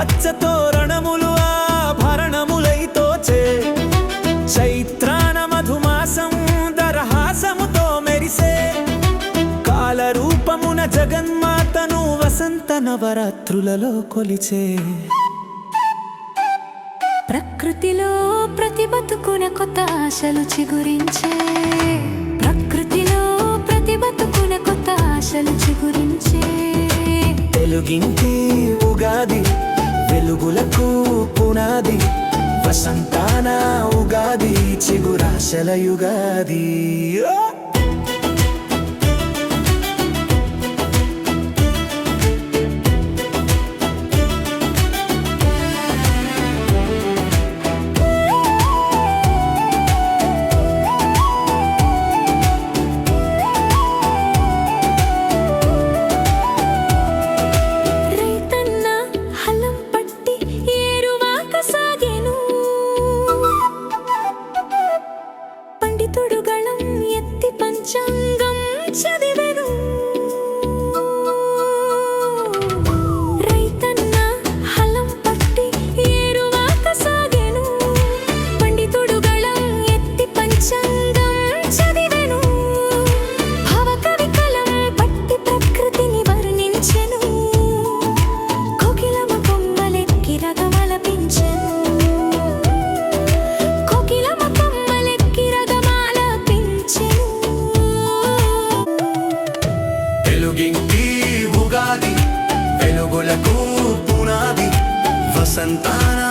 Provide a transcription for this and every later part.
పచ్చతోరణములు ఆభరణములై తోచే చైత్రాన మధుమాసం దరహాసముతో మెరిసే కాలరూపమున జగన్మాతను వసంత నవరాత్రులలో కొలిచే ప్రకృతిలో ప్రతి బతుకున కొత్త ఆశలు చిగురించే ప్రకృతిలో ప్రతి బతుకున కొత్త ఆశలు చిగురించే తెలుగింటి ఉగాది వెలుగులకు పునాది వసంతాన ఉగాది చిగురాశల యుగాది పండితుడుగళం ఎత్తి పంచాంగం చదివెను రైతన్న హలం పట్టి ఏరువాక సాగెను పండితుడుగళం ఎత్తి పంచాంగం చదివెను భవకవి కలం పట్టి ప్రకృతిని వర్ణించెను కోకిలమ కొమ్మలెక్కి రగమలపించెను తెలుగింటి ఉగాది వెలుగులకు పునాది వసంతాన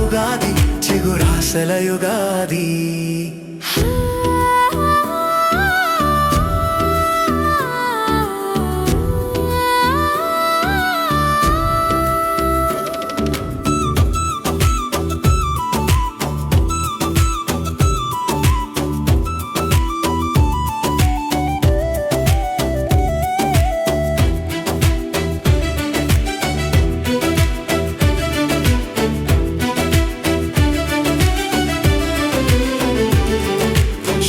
ఉగాది చిగురాశల యుగాది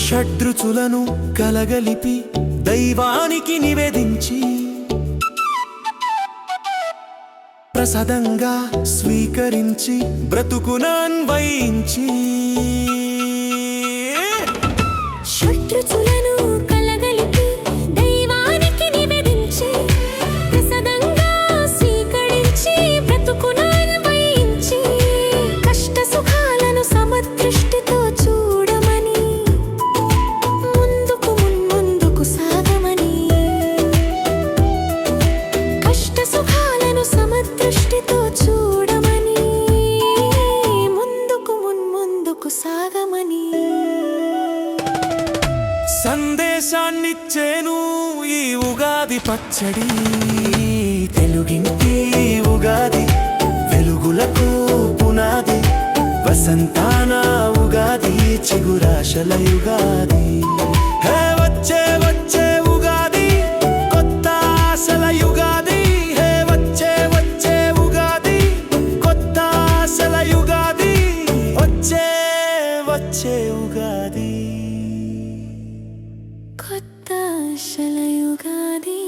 షడ్రుచులను కలగలిపి దైవానికి నివేదించి ప్రసాదంగా స్వీకరించి బ్రతుకున అన్వయించి షడ్రుచులను కలగలిపి దైవానికి నివేదించి ప్రసాదంగా స్వీకరించి బ్రతుకున అన్వయించి కష్ట సుఖాలను సమదృష్టితో చూడమని ముందుకు సాగమని కష్ట సుఖాలను సమదృష్టితో చూడమని ముందుకు సాగమని సందేశాన్నిచ్చేను ఈ ఉగాది పచ్చడి తెలుగింటి ఉగాది వెలుగులకు పునాది వసంతాన ఉగాది చిగురాశల యుగాది హే వచ్చే వచ్చే ఉగాది కొత్త ఆశల యుగాది హే వచ్చే వచ్చే ఉగాది కొత్త ఆశల యుగాది వచ్చే వచ్చే ఉగాది కొత్త ఆశల యుగాది.